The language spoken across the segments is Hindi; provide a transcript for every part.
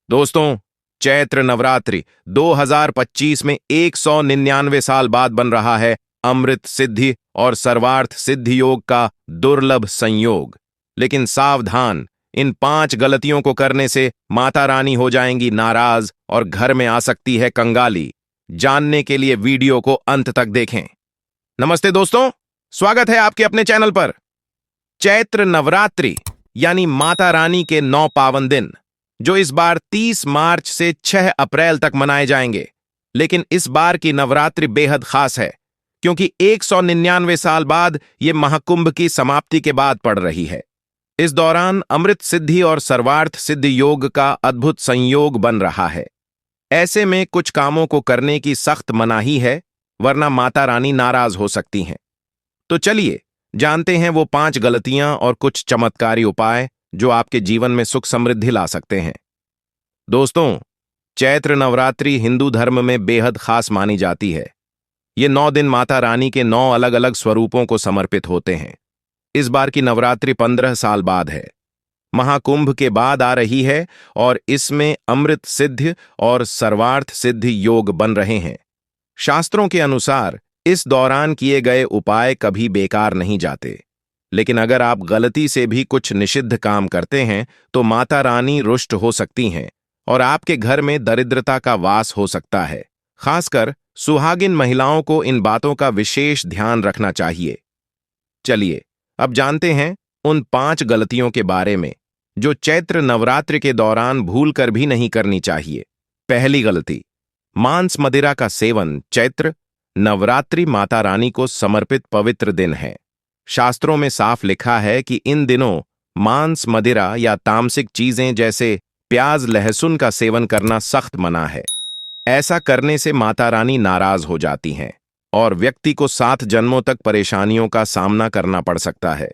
दोस्तों, चैत्र नवरात्रि 2025 में 199 साल बाद बन रहा है अमृत सिद्धि और सर्वार्थ सिद्धि योग का दुर्लभ संयोग। लेकिन सावधान, इन 5 गलतियों को करने से माता रानी हो जाएंगी नाराज और घर में आ सकती है कंगाली। जानने के लिए वीडियो को अंत तक देखें। नमस्ते दोस्तों, स्वागत है आपके अपने चैनल पर। चैत्र नवरात्रि यानी माता रानी के 9 पावन दिन, जो इस बार 30 मार्च से 6 अप्रैल तक मनाए जाएंगे। लेकिन इस बार की नवरात्रि बेहद खास है, क्योंकि 199 साल बाद यह महाकुंभ की समाप्ति के बाद पड़ रही है। इस दौरान अमृत सिद्धि और सर्वार्थ सिद्धि योग का अद्भुत संयोग बन रहा है। ऐसे में कुछ कामों को करने की सख्त मनाही है, वरना माता रानी नाराज हो सकती हैं। तो चलिए जानते हैं वो 5 गलतियां और कुछ चमत्कारी उपाय जो आपके जीवन में सुख समृद्धि ला सकते हैं। दोस्तों, चैत्र नवरात्रि हिंदू धर्म में बेहद खास मानी जाती है। ये 9 दिन माता रानी के 9 अलग अलग स्वरूपों को समर्पित होते हैं। इस बार की नवरात्रि 15 साल बाद है, महाकुंभ के बाद आ रही है और इसमें अमृत सिद्धि और सर्वार्थ सिद्धि योग बन रहे हैं। शास्त्रों के अनुसार इस दौरान किए गए उपाय कभी बेकार नहीं जाते। लेकिन अगर आप गलती से भी कुछ निषिद्ध काम करते हैं तो माता रानी रुष्ट हो सकती हैं और आपके घर में दरिद्रता का वास हो सकता है। खासकर सुहागिन महिलाओं को इन बातों का विशेष ध्यान रखना चाहिए। चलिए अब जानते हैं उन 5 गलतियों के बारे में जो चैत्र नवरात्रि के दौरान भूल कर भी नहीं करनी चाहिए। पहली गलती, मांस मदिरा का सेवन। चैत्र नवरात्रि माता रानी को समर्पित पवित्र दिन है। शास्त्रों में साफ लिखा है कि इन दिनों मांस मदिरा या तामसिक चीजें जैसे प्याज लहसुन का सेवन करना सख्त मना है। ऐसा करने से माता रानी नाराज हो जाती हैं और व्यक्ति को 7 जन्मों तक परेशानियों का सामना करना पड़ सकता है।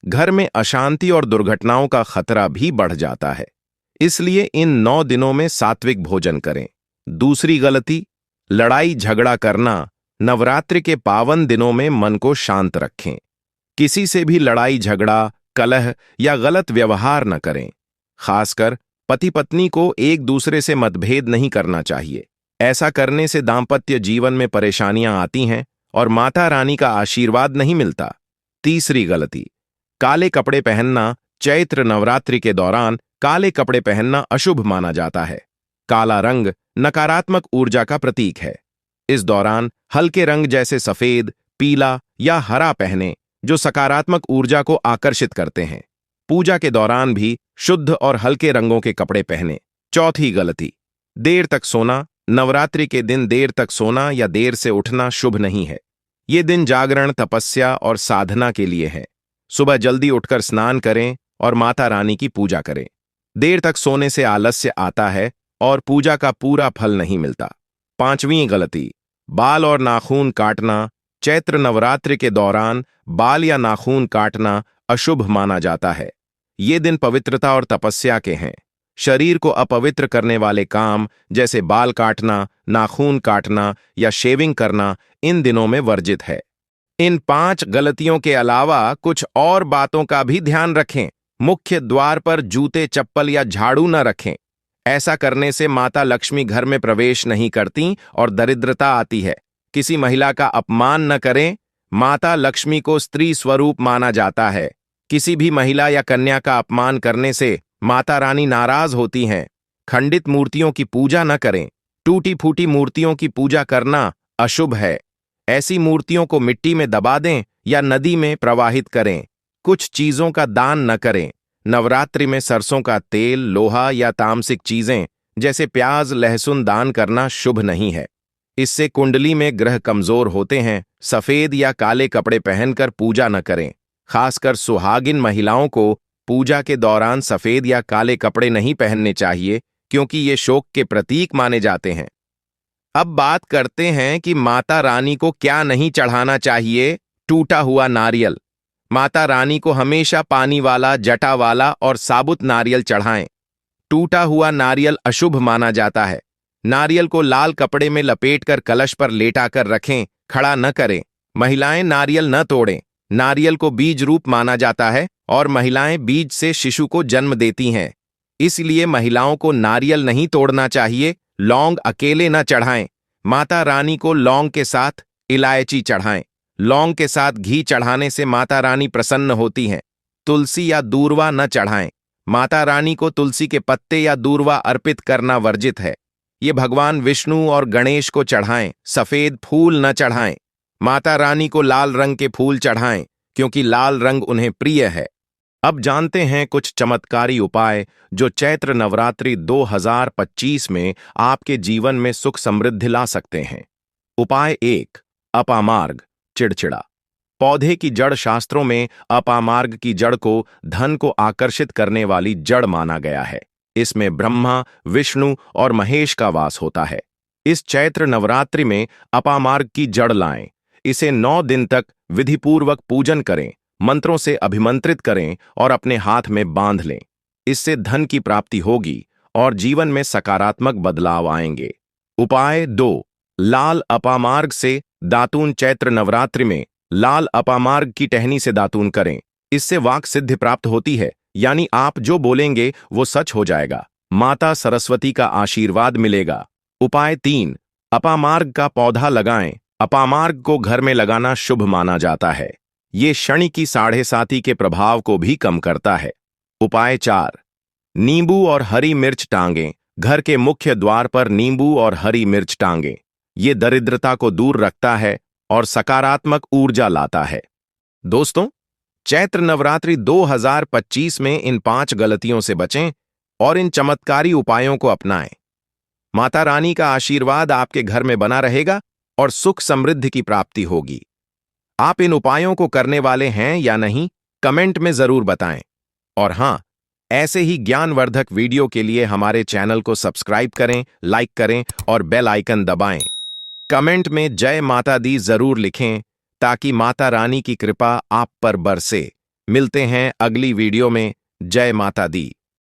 घर में अशांति और दुर्घटनाओं का खतरा भी बढ़ जाता है। इसलिए इन 9 दिनों में सात्विक भोजन करें। दूसरी गलती, लड़ाई झगड़ा करना। नवरात्रि के पावन दिनों में मन को शांत रखें। किसी से भी लड़ाई झगड़ा, कलह या गलत व्यवहार न करें। खासकर पति पत्नी को एक दूसरे से मतभेद नहीं करना चाहिए। ऐसा करने से दांपत्य जीवन में परेशानियां आती हैं और माता रानी का आशीर्वाद नहीं मिलता। तीसरी गलती, काले कपड़े पहनना। चैत्र नवरात्रि के दौरान काले कपड़े पहनना अशुभ माना जाता है। काला रंग नकारात्मक ऊर्जा का प्रतीक है। इस दौरान हल्के रंग जैसे सफेद, पीला या हरा पहने, जो सकारात्मक ऊर्जा को आकर्षित करते हैं। पूजा के दौरान भी शुद्ध और हल्के रंगों के कपड़े पहने। चौथी गलती, देर तक सोना। नवरात्रि के दिन देर तक सोना या देर से उठना शुभ नहीं है। ये दिन जागरण, तपस्या और साधना के लिए है। सुबह जल्दी उठकर स्नान करें और माता रानी की पूजा करें। देर तक सोने से आलस्य आता है और पूजा का पूरा फल नहीं मिलता। 5वीं गलती, बाल और नाखून काटना। चैत्र नवरात्रि के दौरान बाल या नाखून काटना अशुभ माना जाता है। ये दिन पवित्रता और तपस्या के हैं। शरीर को अपवित्र करने वाले काम जैसे बाल काटना, नाखून काटना या शेविंग करना इन दिनों में वर्जित है। इन 5 गलतियों के अलावा कुछ और बातों का भी ध्यान रखें। मुख्य द्वार पर जूते, चप्पल या झाड़ू न रखें। ऐसा करने से माता लक्ष्मी घर में प्रवेश नहीं करती और दरिद्रता आती है। किसी महिला का अपमान न करें। माता लक्ष्मी को स्त्री स्वरूप माना जाता है। किसी भी महिला या कन्या का अपमान करने से माता रानी नाराज होती हैं। खंडित मूर्तियों की पूजा न करें। टूटी फूटी मूर्तियों की पूजा करना अशुभ है। ऐसी मूर्तियों को मिट्टी में दबा दें या नदी में प्रवाहित करें। कुछ चीजों का दान न करें। नवरात्रि में सरसों का तेल, लोहा या तामसिक चीजें जैसे प्याज लहसुन दान करना शुभ नहीं है। इससे कुंडली में ग्रह कमजोर होते हैं। सफेद या काले कपड़े पहनकर पूजा न करें। खासकर सुहागिन महिलाओं को पूजा के दौरान सफेद या काले कपड़े नहीं पहनने चाहिए, क्योंकि ये शोक के प्रतीक माने जाते हैं। अब बात करते हैं कि माता रानी को क्या नहीं चढ़ाना चाहिए। टूटा हुआ नारियल। माता रानी को हमेशा पानी वाला, जटा वाला और साबुत नारियल चढ़ाएं। टूटा हुआ नारियल अशुभ माना जाता है। नारियल को लाल कपड़े में लपेटकर कलश पर लेटाकर रखें, खड़ा न करें। महिलाएं नारियल न तोड़ें। नारियल को बीज रूप माना जाता है और महिलाएं बीज से शिशु को जन्म देती हैं। इसलिए महिलाओं को नारियल नहीं तोड़ना चाहिए, लौंग अकेले न चढ़ाएं। माता रानी को लौंग के साथ इलायची चढ़ाएं। लौंग के साथ घी चढ़ाने से माता रानी प्रसन्न होती हैं। तुलसी या दूर्वा न चढ़ाएं। माता रानी को तुलसी के पत्ते या दूर्वा अर्पित करना वर्जित है। ये भगवान विष्णु और गणेश को चढ़ाएं। सफेद फूल न चढ़ाएं। माता रानी को लाल रंग के फूल चढ़ाएं, क्योंकि लाल रंग उन्हें प्रिय है। अब जानते हैं कुछ चमत्कारी उपाय जो चैत्र नवरात्रि 2025 में आपके जीवन में सुख समृद्धि ला सकते हैं। उपाय 1, अपामार्ग, चिड़चिड़ा। पौधे की जड़ शास्त्रों में अपामार्ग की जड़ को धन को आकर्षित करने वाली जड़ माना गया है। इसमें ब्रह्मा, विष्णु और महेश का वास होता है। इस चैत्र नवरात्रि में अपामार्ग की जड़ लाएं। इसे 9 दिन तक विधिपूर्वक पूजन करें, मंत्रों से अभिमंत्रित करें और अपने हाथ में बांध लें। इससे धन की प्राप्ति होगी और जीवन में सकारात्मक बदलाव आएंगे। उपाय 2, लाल अपामार्ग से दातून। चैत्र नवरात्रि में लाल अपामार्ग की टहनी से दातून करें। इससे वाक सिद्धि प्राप्त होती है, यानी आप जो बोलेंगे वो सच हो जाएगा। माता सरस्वती का आशीर्वाद मिलेगा। उपाय 3, अपामार्ग का पौधा लगाएं। अपामार्ग को घर में लगाना शुभ माना जाता है। ये शनि की 7.5 के प्रभाव को भी कम करता है। उपाय 4, नींबू और हरी मिर्च टांगें। घर के मुख्य द्वार पर नींबू और हरी मिर्च टांगें। ये दरिद्रता को दूर रखता है और सकारात्मक ऊर्जा लाता है। दोस्तों, चैत्र नवरात्रि 2025 में इन 5 गलतियों से बचें और इन चमत्कारी उपायों को अपनाएं। माता रानी का आशीर्वाद आपके घर में बना रहेगा और सुख समृद्धि की प्राप्ति होगी। आप इन उपायों को करने वाले हैं या नहीं, कमेंट में जरूर बताएं। और हां, ऐसे ही ज्ञानवर्धक वीडियो के लिए हमारे चैनल को सब्सक्राइब करें, लाइक करें और बेल आइकन दबाएं। कमेंट में जय माता दी जरूर लिखें ताकि माता रानी की कृपा आप पर बरसे। मिलते हैं अगली वीडियो में। जय माता दी।